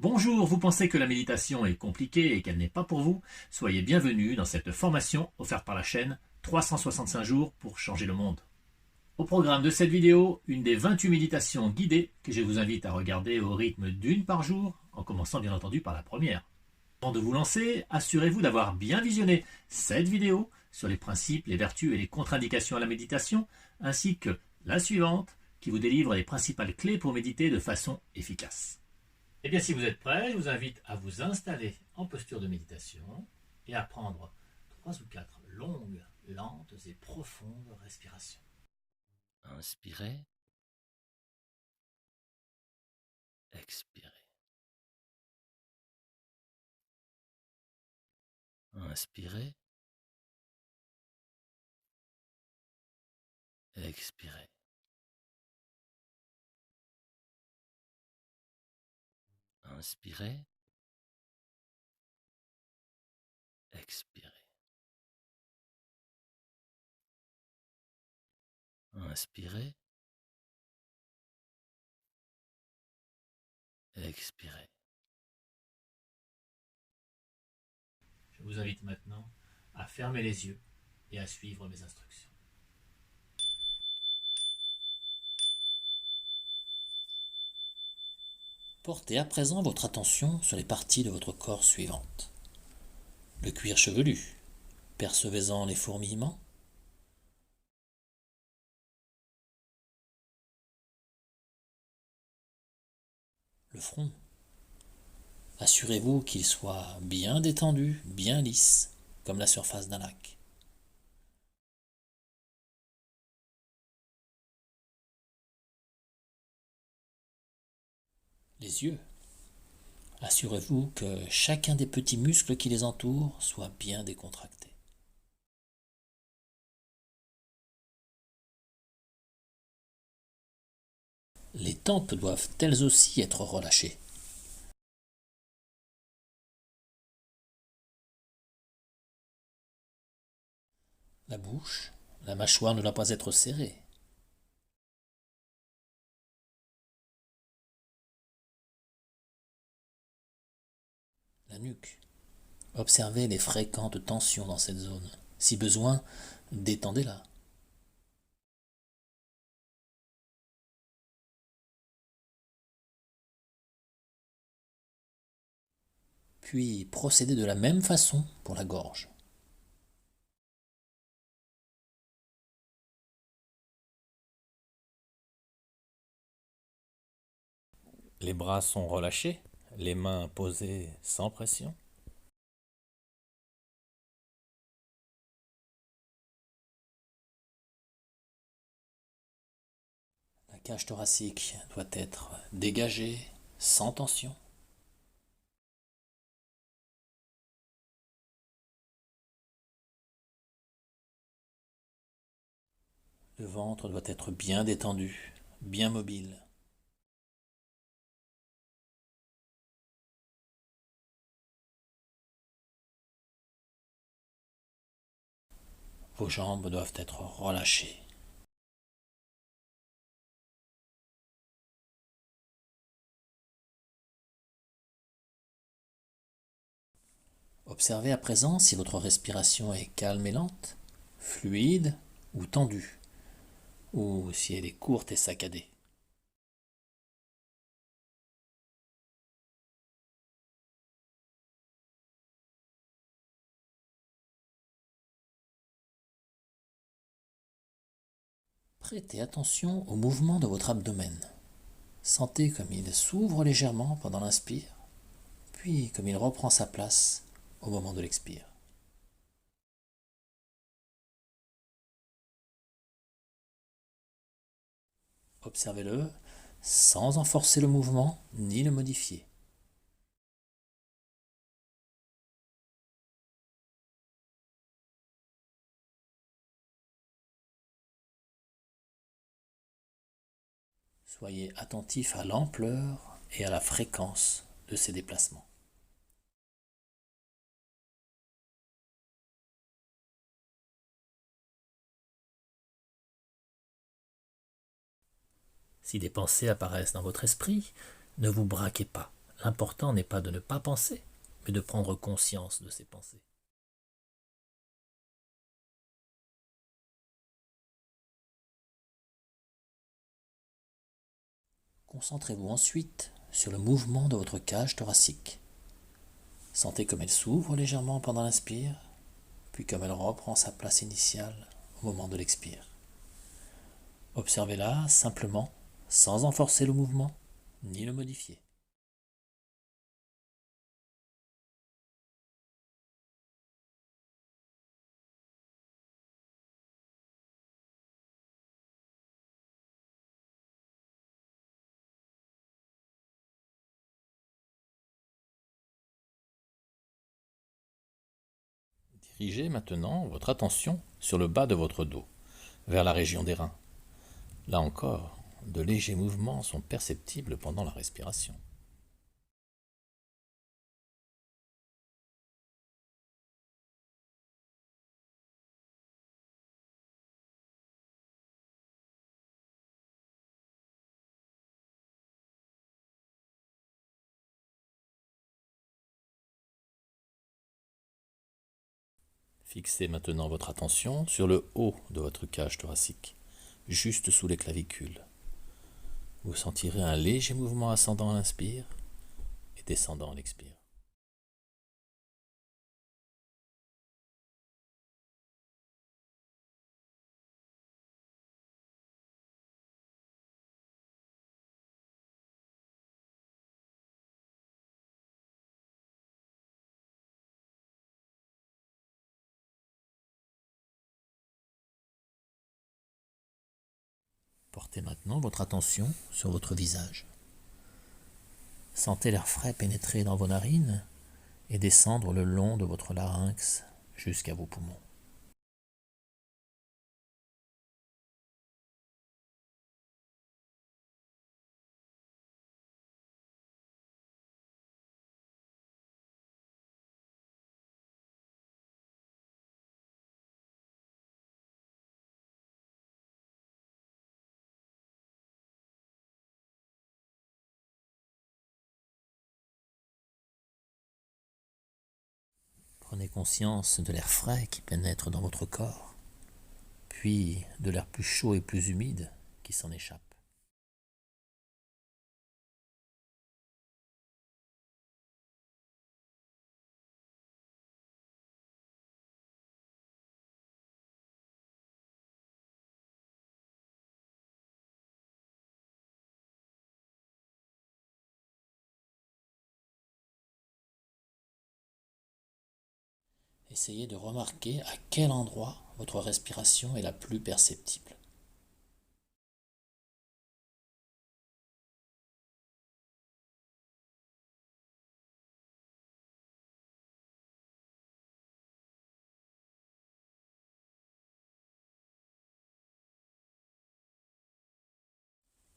Bonjour, vous pensez que la méditation est compliquée et qu'elle n'est pas pour vous? Soyez bienvenus dans cette formation offerte par la chaîne 365 jours pour changer le monde. Au programme de cette vidéo, une des 28 méditations guidées que je vous invite à regarder au rythme d'une par jour, en commençant bien entendu par la première. Avant de vous lancer, assurez-vous d'avoir bien visionné cette vidéo sur les principes, les vertus et les contre-indications à la méditation, ainsi que la suivante qui vous délivre les principales clés pour méditer de façon efficace. Eh bien, si vous êtes prêts, je vous invite à vous installer en posture de méditation et à prendre 3 ou 4 longues, lentes et profondes respirations. Inspirez, expirez. Inspirez, expirez. Inspirez, expirez. Inspirez, expirez. Je vous invite maintenant à fermer les yeux et à suivre mes instructions. Portez à présent votre attention sur les parties de votre corps suivantes. Le cuir chevelu, percevez-en les fourmillements. Le front, assurez-vous qu'il soit bien détendu, bien lisse, comme la surface d'un lac. Les yeux, assurez-vous que chacun des petits muscles qui les entourent soit bien décontracté. Les tempes doivent elles aussi être relâchées. La bouche, la mâchoire ne doit pas être serrée. La nuque, observez les fréquentes tensions dans cette zone. Si besoin, détendez-la. Puis procédez de la même façon pour la gorge. Les bras sont relâchés, les mains posées sans pression. La cage thoracique doit être dégagée, sans tension. Le ventre doit être bien détendu, bien mobile. Vos jambes doivent être relâchées. Observez à présent si votre respiration est calme et lente, fluide ou tendue, ou si elle est courte et saccadée. Prêtez attention au mouvement de votre abdomen. Sentez comme il s'ouvre légèrement pendant l'inspire, puis comme il reprend sa place au moment de l'expire. Observez-le sans en forcer le mouvement ni le modifier. Soyez attentif à l'ampleur et à la fréquence de ces déplacements. Si des pensées apparaissent dans votre esprit, ne vous braquez pas. L'important n'est pas de ne pas penser, mais de prendre conscience de ses pensées. Concentrez-vous ensuite sur le mouvement de votre cage thoracique. Sentez comme elle s'ouvre légèrement pendant l'inspire, puis comme elle reprend sa place initiale au moment de l'expire. Observez-la simplement, sans en forcer le mouvement, ni le modifier. Dirigez maintenant votre attention sur le bas de votre dos, vers la région des reins. Là encore, de légers mouvements sont perceptibles pendant la respiration. Fixez maintenant votre attention sur le haut de votre cage thoracique, juste sous les clavicules. Vous sentirez un léger mouvement ascendant à l'inspire et descendant à l'expire. Portez maintenant votre attention sur votre visage. Sentez l'air frais pénétrer dans vos narines et descendre le long de votre larynx jusqu'à vos poumons. Prenez conscience de l'air frais qui pénètre dans votre corps, puis de l'air plus chaud et plus humide qui s'en échappe. Essayez de remarquer à quel endroit votre respiration est la plus perceptible.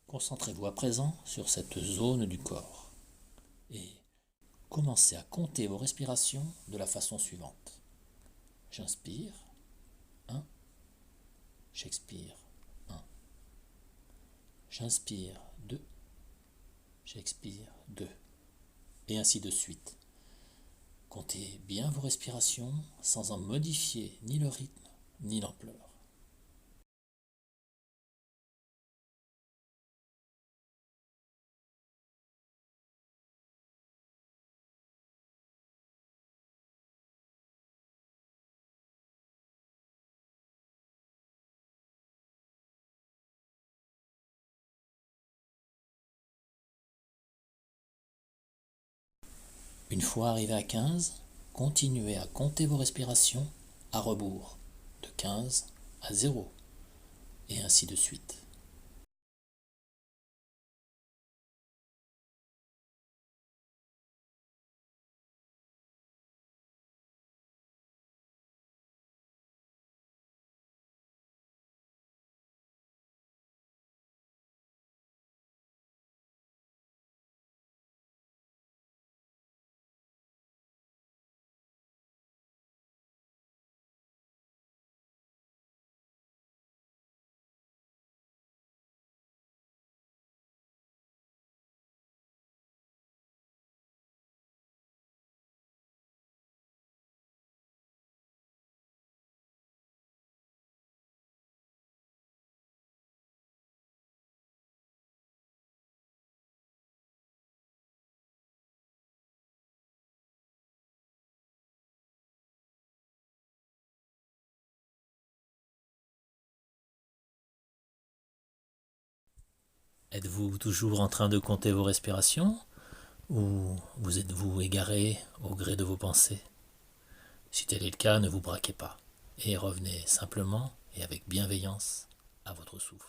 Concentrez-vous à présent sur cette zone du corps et commencez à compter vos respirations de la façon suivante. J'inspire, 1, j'expire, 1. J'inspire, 2, j'expire, 2. Et ainsi de suite. Comptez bien vos respirations sans en modifier ni le rythme ni l'ampleur. Une fois arrivé à 15, continuez à compter vos respirations à rebours, de 15 à 0, et ainsi de suite. Êtes-vous toujours en train de compter vos respirations ou vous êtes-vous égaré au gré de vos pensées? Si tel est le cas, ne vous braquez pas et revenez simplement et avec bienveillance à votre souffle.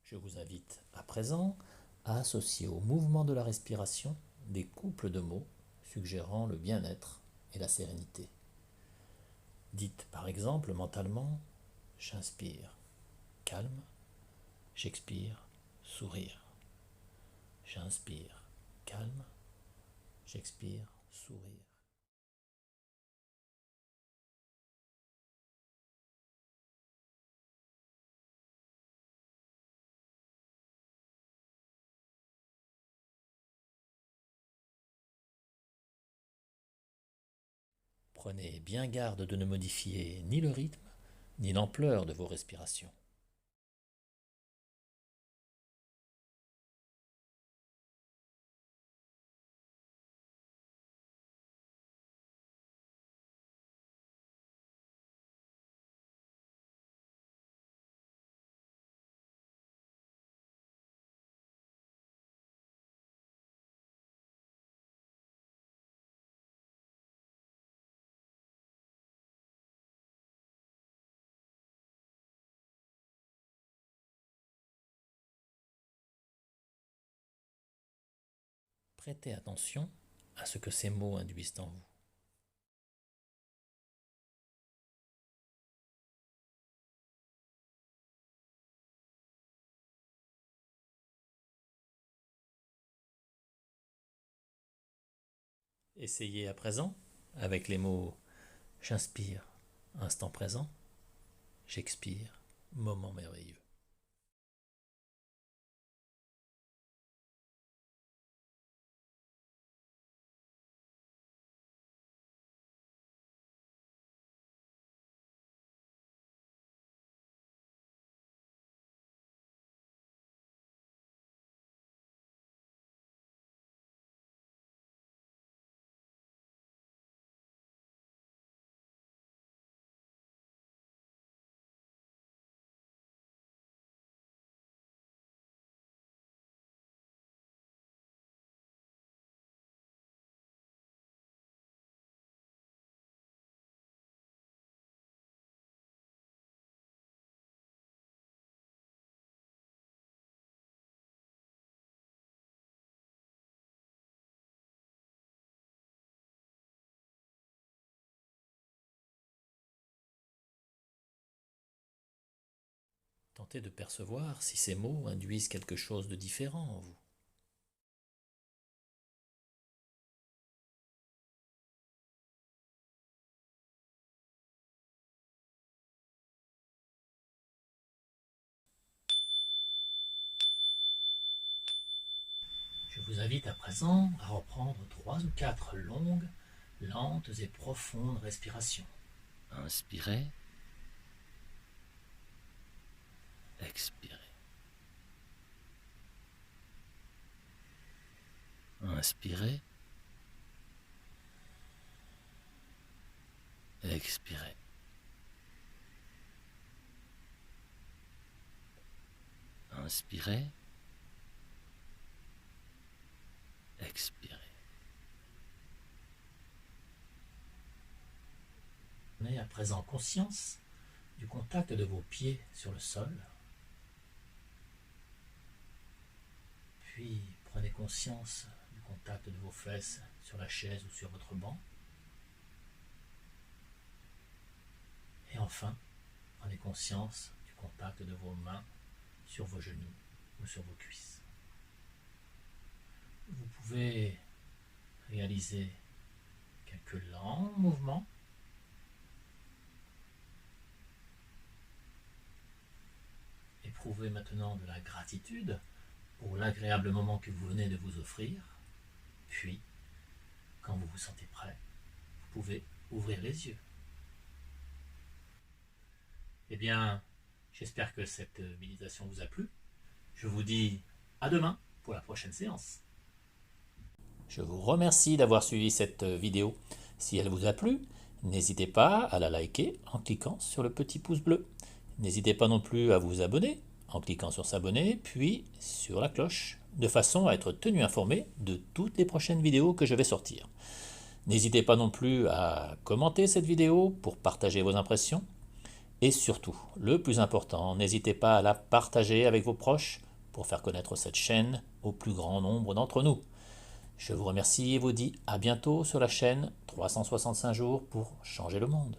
Je vous invite à présent à associer au mouvement de la respiration des couples de mots suggérant le bien-être et la sérénité. Dites par exemple mentalement: j'inspire, calme, j'expire, sourire. J'inspire, calme, j'expire, sourire. Prenez bien garde de ne modifier ni le rythme, ni l'ampleur de vos respirations. Prêtez attention à ce que ces mots induisent en vous. Essayez à présent avec les mots: j'inspire, instant présent, j'expire, moment merveilleux. Tentez de percevoir si ces mots induisent quelque chose de différent en vous. Je vous invite à présent à reprendre 3 ou 4 longues, lentes et profondes respirations. Inspirez. Expirez. Inspirez. Expirez. Inspirez. Expirez. Prenez à présent conscience du contact de vos pieds sur le sol. Puis prenez conscience du contact de vos fesses sur la chaise ou sur votre banc. Et enfin, prenez conscience du contact de vos mains sur vos genoux ou sur vos cuisses. Vous pouvez réaliser quelques lents mouvements. Éprouvez maintenant de la gratitude pour l'agréable moment que vous venez de vous offrir. Puis, quand vous vous sentez prêt, vous pouvez ouvrir les yeux. Eh bien, j'espère que cette méditation vous a plu. Je vous dis à demain pour la prochaine séance. Je vous remercie d'avoir suivi cette vidéo. Si elle vous a plu, n'hésitez pas à la liker en cliquant sur le petit pouce bleu. N'hésitez pas non plus à vous abonner en cliquant sur s'abonner, puis sur la cloche, de façon à être tenu informé de toutes les prochaines vidéos que je vais sortir. N'hésitez pas non plus à commenter cette vidéo pour partager vos impressions. Et surtout, le plus important, n'hésitez pas à la partager avec vos proches pour faire connaître cette chaîne au plus grand nombre d'entre nous. Je vous remercie et vous dis à bientôt sur la chaîne 365 jours pour changer le monde.